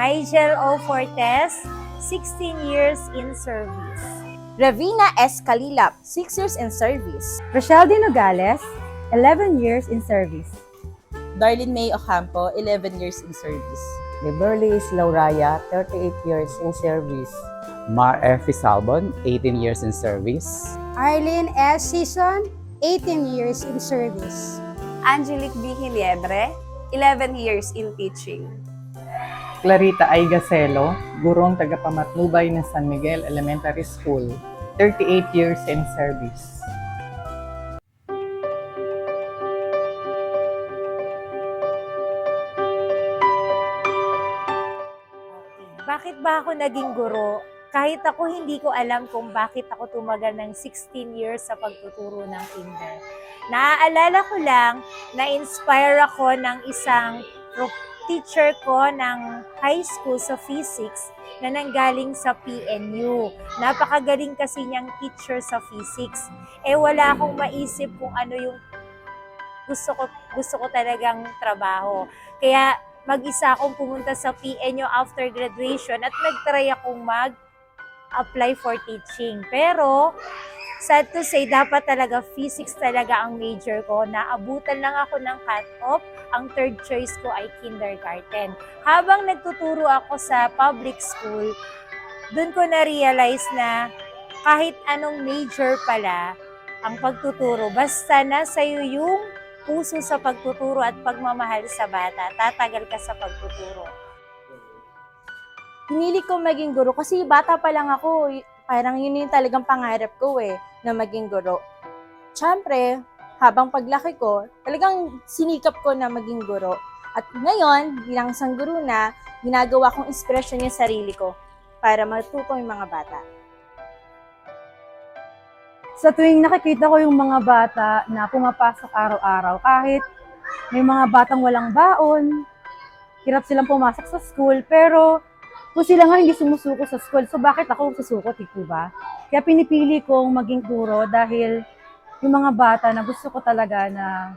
Rigel O. Fortes, 16 years in service. Ravina S. Kalilap, 6 years in service. Rochelle de Nogales, 11 years in service. Darlene May Ocampo, 11 years in service. Beverly Lauraya, 38 years in service. Mar F. Salbon, 18 years in service. Arlene S. Season, 18 years in service. Angelique B. Hiliebre, 11 years in teaching. Clarita I. Gacelo, gurong tagapamatnubay ng San Miguel Elementary School, 38 years in service. Bakit ba ako naging guro? Kahit ako hindi ko alam kung bakit ako tumagal ng 16 years sa pagtuturo ng kinder. Naaalala ko lang, na-inspire ako ng isang teacher ko ng high school sa physics na nanggaling sa PNU. Napakagaling kasi niyang teacher sa physics. Wala akong maisip kung ano yung gusto ko talagang trabaho. Kaya mag-isa akong pumunta sa PNU after graduation at nag-try akong mag-apply for teaching. Pero, sad to say, dapat talaga physics talaga ang major ko. Naabutan lang ako ng cut-off. Ang third choice ko ay kindergarten. Habang nagtuturo ako sa public school, dun ko na-realize na kahit anong major pala ang pagtuturo, basta nasa'yo yung puso sa pagtuturo at pagmamahal sa bata, tatagal ka sa pagtuturo. Pinili ko maging guro kasi bata pa lang ako. Parang yun yung talagang pangarap ko na maging guro. Siyempre, habang paglaki ko, talagang sinikap ko na maging guro. At ngayon, bilang isang guro na, ginagawa kong inspirasyon yung sarili ko para matuto yung mga bata. Sa tuwing nakikita ko yung mga bata na pumapasok araw-araw, kahit may mga batang walang baon, hirap silang pumasok sa school, pero kung sila nga hindi sumusuko sa school, so bakit ako susuko, di ba? Kaya pinipili kong maging guro dahil yung mga bata na gusto ko talaga na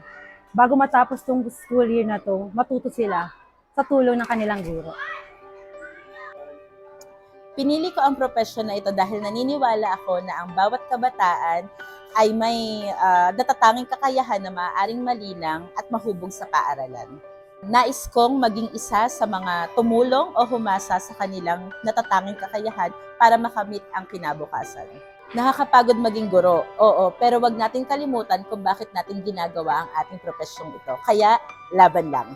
bago matapos tong school year na to, matuto sila sa tulong ng kanilang guro. Pinili ko ang profesyon na ito dahil naniniwala ako na ang bawat kabataan ay may natatanging kakayahan na maaaring malinang at mahubog sa paaralan. Nais kong maging isa sa mga tumulong o humasa sa kanilang natatanging kakayahan para makamit ang kinabukasan. Nakakapagod maging guro, oo, pero wag natin kalimutan kung bakit natin ginagawa ang ating profesyong ito. Kaya, laban lang.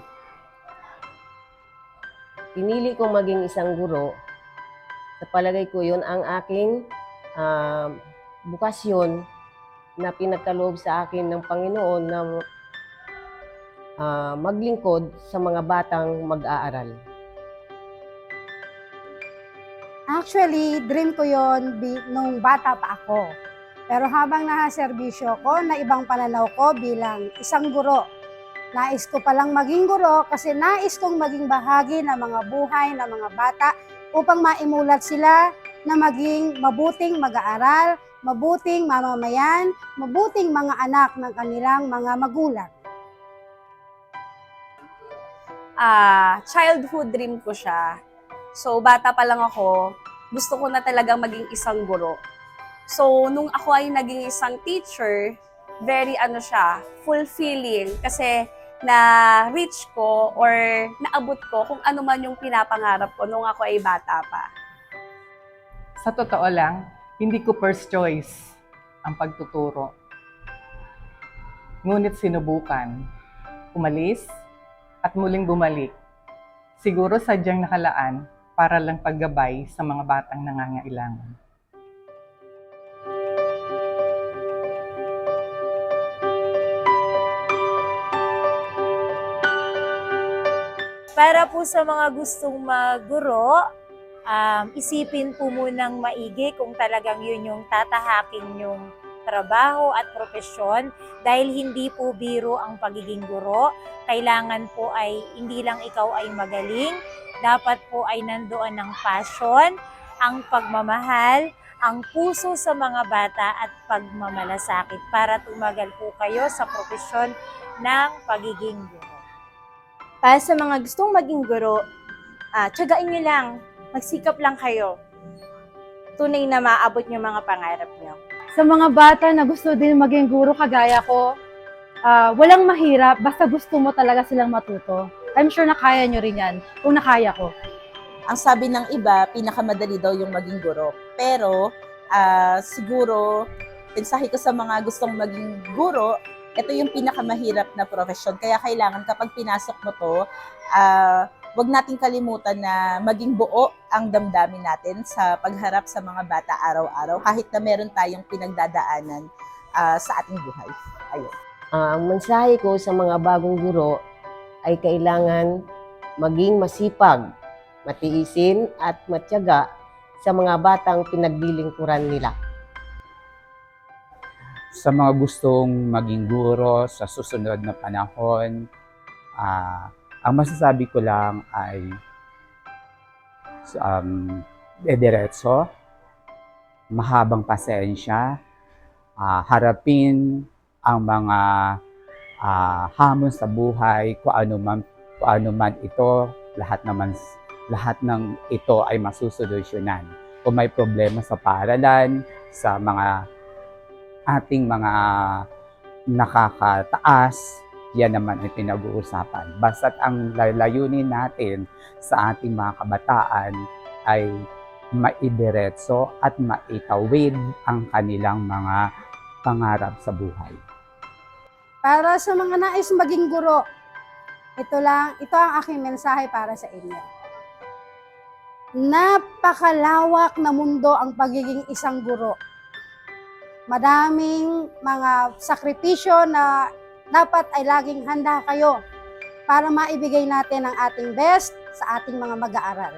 Pinili kong maging isang guro. Sa palagay ko yun ang aking bukasyon na pinagkaloob sa akin ng Panginoon na maglingkod sa mga batang mag-aaral. Actually, dream ko yon nung bata pa ako. Pero habang nakaserbisyo ko, na ibang pananaw ko bilang isang guro. Nais ko palang maging guro kasi nais kong maging bahagi ng mga buhay ng mga bata upang maimulat sila na maging mabuting mag-aaral, mabuting mamamayan, mabuting mga anak ng kanilang mga magulang. Childhood dream ko siya. So, bata pa lang ako, gusto ko na talagang maging isang guro. So, nung ako ay naging isang teacher, very fulfilling kasi na-reach ko or naabot ko kung ano man yung pinapangarap ko nung ako ay bata pa. Sa totoo lang, hindi ko first choice ang pagtuturo. Ngunit sinubukan, umalis at muling bumalik. Siguro sadyang nakalaan para lang paggabay sa mga batang nangangailangan. Para po sa mga gustong maguro, isipin po munang maigi kung talagang yun yung tatahakin yung trabaho at propesyon dahil hindi po biro ang pagiging guro. Kailangan po ay hindi lang ikaw ay magaling, dapat po ay nandoon ang passion, ang pagmamahal, ang puso sa mga bata at pagmamalasakit para tumagal po kayo sa propesyon ng pagiging guro. Para sa mga gustong maging guro, Tiyagain nyo lang. Magsikap lang kayo. Tunay na maabot yung mga pangarap nyo. Sa mga bata na gusto din maging guro kagaya ko, walang mahirap, basta gusto mo talaga silang matuto. I'm sure na kaya nyo rin yan, kung nakaya ko. Ang sabi ng iba, pinakamadali daw yung maging guro. Pero siguro, mensahe ko sa mga gustong maging guro, ito yung pinakamahirap na profesyon. Kaya kailangan kapag pinasok mo to, wag nating kalimutan na maging buo ang damdamin natin sa pagharap sa mga bata araw-araw kahit na meron tayong pinagdadaanan sa ating buhay. Ayun. Ang mensahe ko sa mga bagong guro ay kailangan maging masipag, matiisin at matyaga sa mga batang pinaglilingkuran nila. Sa mga gustong maging guro sa susunod na panahon, ang masasabi ko lang ay diretso, mahabang pasensya, harapin ang mga hamon sa buhay, kung ano man ito, lahat ng ito ay masusolusyonan. Kung may problema sa paaralan, sa mga ating mga nakakataas, yan naman ay pinag-uusapan. Basta't ang layunin natin sa ating mga kabataan ay maidiretso at maitawid ang kanilang mga pangarap sa buhay. Para sa mga nais maging guro, ito ang aking mensahe para sa inyo. Napakalawak na mundo ang pagiging isang guro. Madaming mga sakripisyo na dapat ay laging handa kayo para maibigay natin ang ating best sa ating mga mag-aaral.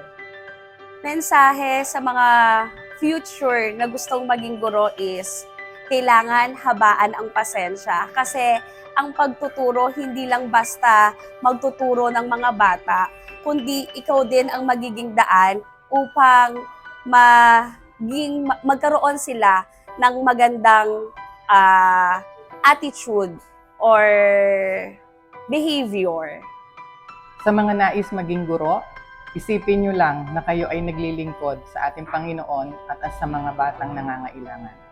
Mensahe sa mga future na gustong maging guro is kailangan habaan ang pasensya kasi ang pagtuturo hindi lang basta magtuturo ng mga bata, kundi ikaw din ang magiging daan upang magkaroon sila ng magandang attitude or behavior. Sa mga nais maging guro, isipin nyo lang na kayo ay naglilingkod sa ating Panginoon at sa mga batang nangangailangan.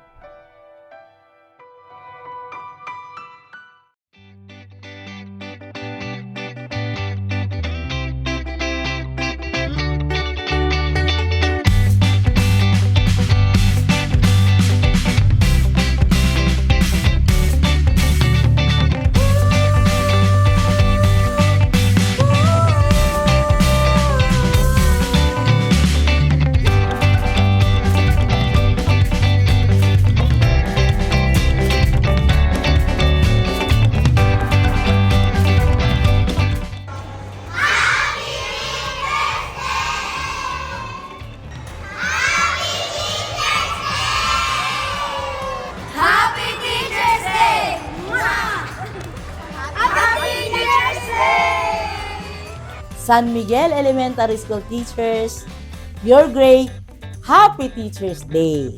San Miguel Elementary School teachers, you're great. Happy Teacher's Day!